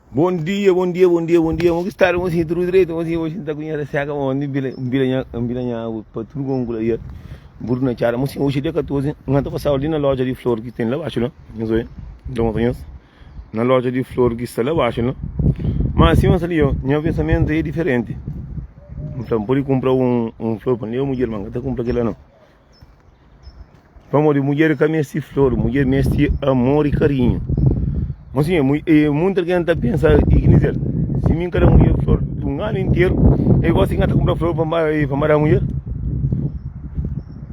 Bom dia, bom dia, bom dia, bom dia. Vamos estar assim tudo direito, hoje está com a saga onde bilanya para tudo com gula Burna cara, mas hoje dia 14, não tá passando ali na loja de flor que tem lá baixo, não? Não sei. Então, na loja de flor que está lá baixo, não? Mas assim, mas ali, meu pensamento é diferente. Então, por comprar flor para mulher, manga, tá comprar aquela não. Vamos de mulher que me esse flor, mulher me esse amor e carinho. Mas sim, muita gente pensa e dizer, se me quer mulher flor um ano inteiro, eu gosto de comprar flor para a mulher.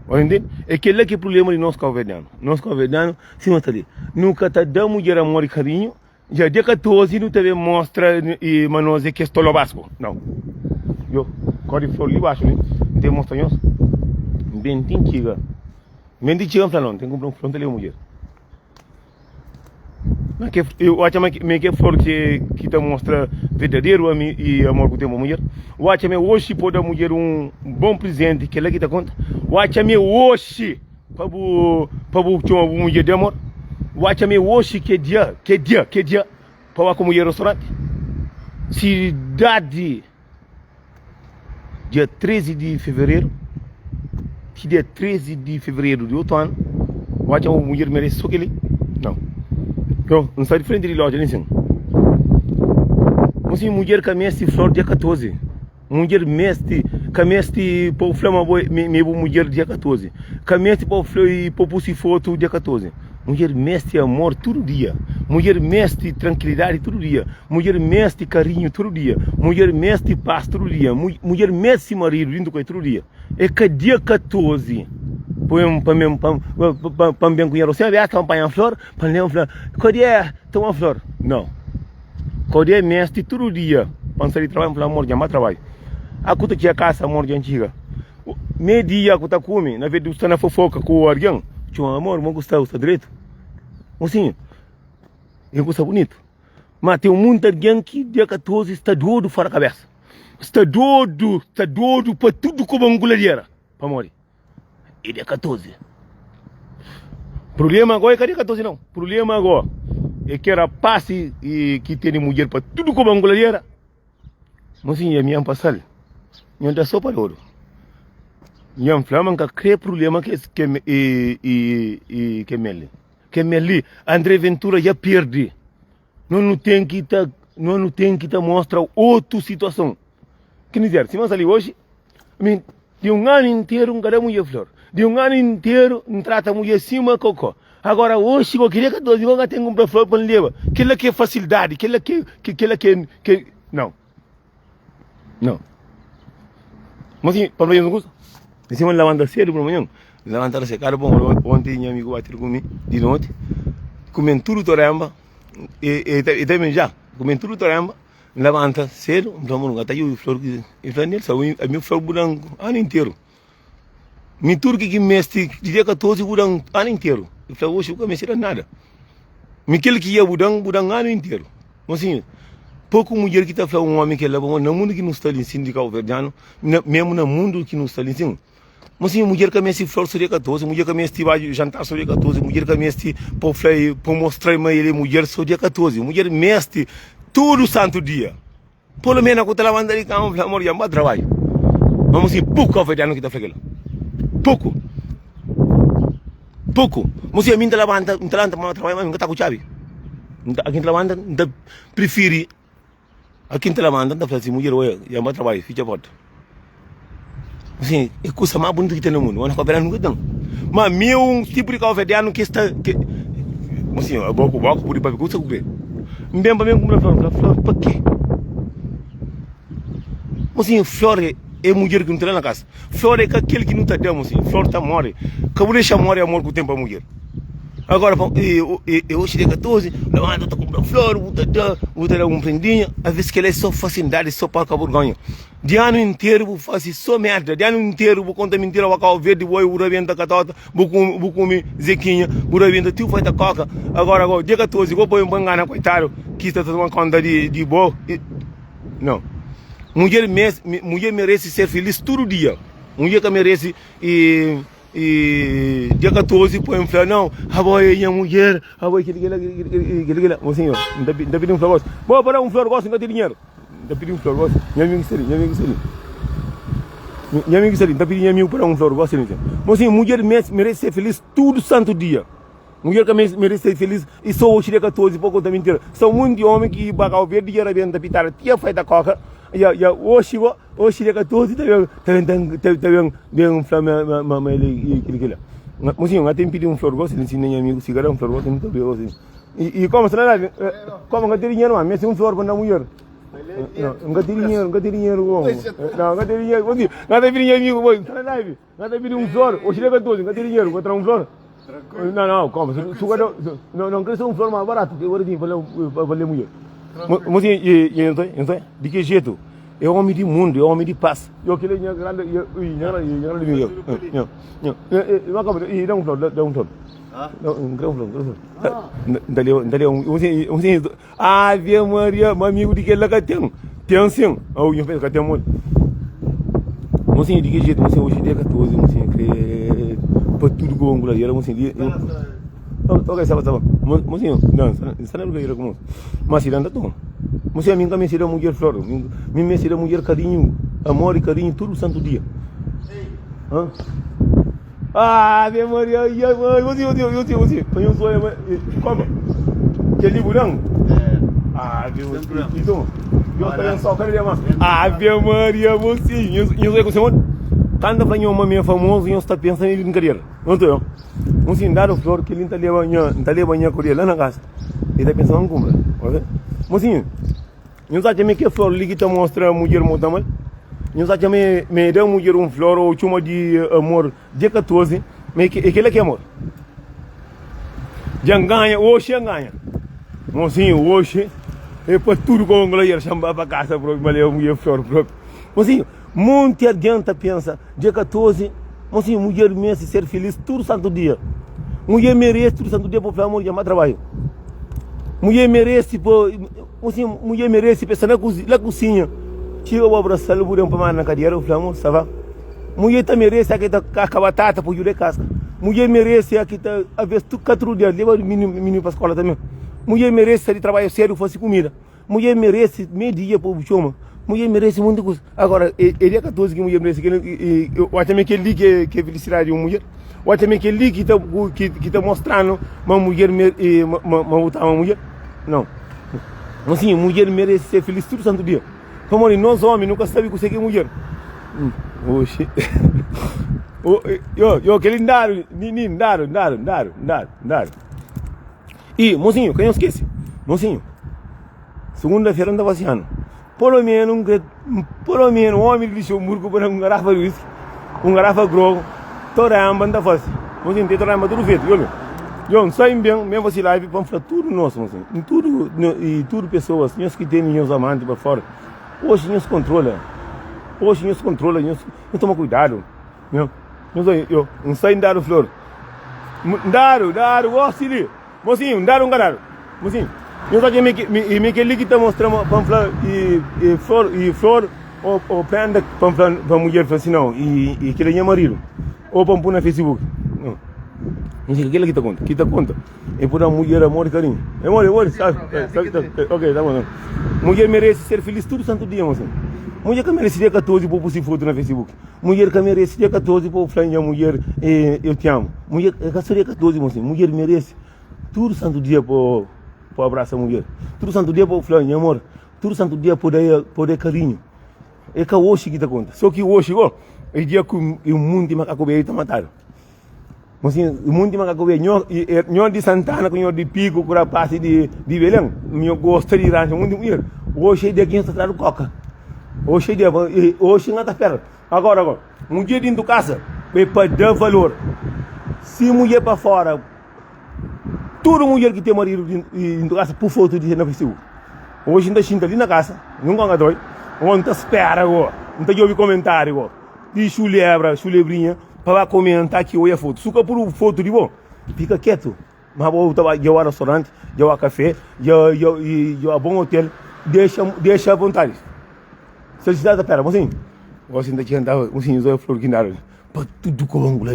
Entende? É que é que o problema de nós calvedianos. Nós calvedianos, se mata ali. Nunca está dando mulher amor e carinho, já dia 14 não te mostra e manos que estou basco. Não. Eu, quando flor ali baixo, né? Tem montanhas. Bem tintiga. Bem tintiga não, tem que comprar flor ali mulher. Eu acho que flor que te mostra verdadeiro e amor que tem uma mulher. Eu acho que hoje pode dar mulher bom presente que ela que te conta. Eu acho que hoje para uma mulher de amor. Eu acho que hoje que dia para uma mulher restaurante. Cidade dia 13 de fevereiro. Dia 13 de fevereiro de outro ano. Eu acho que uma mulher merece só aquele. Não. Então, não está diferente de loja, nem assim. Mas mulher que mestre flor dia 14. Mulher mestre, que mestre para o flama meu mulher dia 14. Que mestre para o flor e para o foto dia 14. Mulher mestre amor todo dia. Mulher mestre tranquilidade todo dia. Mulher mestre carinho todo dia. Mulher mestre paz todo dia. Mulher mestre marido lindo todo dia. É que dia 14. Para bem conhecer você vai acompanhar a flor, para ler a flor. Quando é tomar flor? Não. Quando é mestre todo dia, para sair trabalhar para amor de mais trabalho. A cuta tinha casa amor de antiga. Meio dia que tá come, na vez de estar na fofoca com o alguém, tinha um amor, não gostar, está direito. Assim, eu gosto bonito. Mas tem muita gente que dia 14 está doido fora a cabeça. Está doido para tudo como uma mulher para morrer. E dia 14. Problema agora é que dia 14 não. Problema agora é que era passe e que tem mulher para tudo como angoladeira. Mas sim, é minha passal. Minha da sopa de ouro. Minha flama que cria problema que mele. Que mele. André Ventura já perde. Não tem que tá mostrar outra situação. Que dizer, se nós ali hoje, de um ano inteiro cada mulher flor. De um ano inteiro, não trata a mulher cima cocô. Agora, hoje, eu queria que todos vão ter um flor para levar. Aquela que é facilidade, aquela que não. Não. Mas assim, para mim não gosto. Assim, vamos levantar cedo para amanhã. Levantar secado, bom, ontem minha amigo bateu comigo, de noite. Comendo tudo toramba. E também já, comendo tudo toramba. Levanta cedo, vamos até eu flor e flor sabe, a minha flor branco ano inteiro. Me turque que mestre dia 14 budang ano inteiro. E flor hoje nunca me será nada. Me aquele que ia budang ano inteiro. Mas assim, pouco mulher que está falando um homem que leva no mundo que não está ali em sindical verdiano, mesmo no mundo que não está ali em mas assim, mulher que mestre flor sobre 14, mulher que mestre vai jantar sobre 14, mulher que mestre para mostrar mais ele mulher sobre 14, mulher mestre todo santo dia. Pelo menos eu trabalho ali com o amor e amor trabalho. Vamos assim, pouco a verdiano que está fazendo. Pouco. Mas a mim não levanta para trabalhar, mas não está com chave. Aqui levanta, não prefere. Aqui levanta, não faz assim, mulher e amor trabalho, fica porta. Assim, é coisa mais bonita que tem no mundo, mas não nunca tem. Mas meu tipo de calvediano que está, assim, eu vou por ir para ver o que você vê. Bem para mim como flor, para quê? Mas assim, flor é mulher que não está na casa. Flor é aquele que não está dando, assim, flor está morre. Acabou de deixar morrer amor que tem para a mulher. Agora, eu hoje de 14, levanta, estou comprando flor, vou dar uma prendinha. Às vezes que ela é só facilidade, só para acabar ganho. De ano inteiro vou fazer só merda. De ano inteiro vou contar mentira, vou acabar verde, vou rebenta catota, vou comer zequinha, vou rebenta tio faz da coca. Agora, dia 14, vou pôr um bangana, coitado, que está tomando conta de boa. Não. Mulher merece ser feliz todo dia. Mulher que merece e dia 14 põe falar não, aboy minha mulher, aboy aquele, mocinho, ainda pedi um flor gosto. Vou para um flor gosto, não tem dinheiro. Ainda pedi um flor gosto. Minha amiga seria, ainda pedi minha para um flor gosto. Mocinho, mulher merece ser feliz todo santo dia. Mulher que merece ser feliz e só hoje dia 14 pouco da mentira. São muitos homens que bagam verde e era bem da pitar, tia faz da coca. Ya hoje dia 14 bem flama ele. Mocinho, até pedir um flor gosto, ele nem amigo cigarro um flor gosto, não tô assim. E como se lá, como não tem dinheiro, mas um flor para a mulher. Não tem dinheiro, não tem dinheiro. Não tem dinheiro, não tem dinheiro amigo, tá na live. Não tem pedir um flor, hoje dia 14, não tem dinheiro, vou trazer um flor. Não, como? Não cresce um flor mais barato, que agora tem valer mulher. Mocinho, e então, de que jeito? É homem de mundo, é homem de paz. Eu queria ir grande, e dá um flor. Dali Ave Maria, meu amigo de que lá tem sim. Eu penso que tem muito. Mocinho, de que jeito, mocinho, hoje dia 14, mocinho, que para tudo com o era mocinho. Ok, sabe. Mocinho, não, isso não é o que como. Mas se anda tão. Mocinho, a mim também será mulher flor, mim será mulher carinho, amor e carinho todo santo dia. Ave Maria, mocinho, eu sou como? Que livro não? Ave Maria, então, eu tenho só cara de amar. Ave Maria, mocinho, eu sei que você tanta fanho uma minha famosa e eu está pensando em carreira, não tô eu. Mocinho, dar o flor que ele está levando correr lá na casa, ele está pensando em comprar, ok? Mocinho, eu já tinha que flor ali que te mostra a mulher muito mal. Eu já tinha me deu mulher um flor ou chuma de amor dia 14, mas aquele que é amor. Já ganha, hoje ganha. Mocinho, hoje é para tudo com o mulher chamar para casa para valeu mulher flor próprio. Mocinho, muita gente pensa dia 14, mocinho, mulher merece ser feliz todo santo dia. Mulher merece todo santo dia para o amor e amar trabalho. Mulher merece, mocinho, mulher merece pensar na cozinha. Tira o abraço, o burão para na cadeira, o flamo, sabe? Mulher também merece aqui tá a batata para jurar casca. Mulher merece aqui tá a vez tu 4 dias leva o menino para a escola também. Mulher merece de trabalho sério, fosse comida. Mulher merece meio dia para o chama. Mulher merece muita coisa. Agora, ele é 14 que mulher merece. Eu acho também que ele que é felicidade de uma mulher. Eu acho também que ele que está mostrando uma mulher uma mulher. Não. Assim, mulher merece ser feliz todo santo dia. Como nós homens nunca sabemos o que é mulher. Oxi. Eu aquele andar. E, mocinho, quem eu esqueci? Mocinho, segunda-feira anda vaciando. Pelo menos, um homem deixou murgo para um garrafa de whisky, um garrafa grogo, toda a amba anda fácil. Mocinho, tem toda a amba tudo feito, eu saio bem, mesmo assim live, vamos falar tudo nosso, mocinho. Tudo pessoas, nós que temos meus amantes para fora. Hoje nós controla, nós toma cuidado. Eu não saio dar o flor. Dar o auxílio. Mocinho, dar um caralho. Mocinho, eu só me que ele que está mostrando para flor ou prenda para mulher assim não e que ele é marido ou para pôr na Facebook. Não. Isso que ele que tá conta. É por a mulher amor e carinho. Amor, sabe? Ok, tá bom. Mulher merece ser feliz todo santo dia, mocinho. Mulher que merece dia 14 para pôr foto na Facebook. Mulher que merece dia 14 para falar minha mulher eu te amo. Mulher que só dia 14, mocinho. Mulher merece todo santo dia para abraçar a mulher. Todo santo dia para falar minha amor. Todo santo dia para dar carinho. É que hoje que tá conta. Só que hoje, é dia que o mundo de macaco está matado. Mocinho, o mundo de macaco não de Santana, com de Pico, com a parte de Belém. Eu gosto de rancho, muito mulher. Hoje é dia que está trazendo coca. Hoje é dia, hoje não está perto. Agora, mulher dentro de casa, é para dar valor. Se mulher para fora, toda mulher que tem marido dentro de casa, por foto de na Facebook. Hoje ainda xinga ali na casa, nunca anda doido. Onde espera agora, não tem que ouvir comentário agora. De chulebrinha, para comentar que olha foto. Suca por foto de bom, fica quieto. Mas vou ir ao restaurante, ir ao café, ir ao bom hotel, deixa à vontade. Se você está pera, mocinho, você ainda que andar, mocinho, usou a flor que nada. para tudo com o Angola.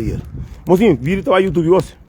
Mozinho, vira o YouTube hoje.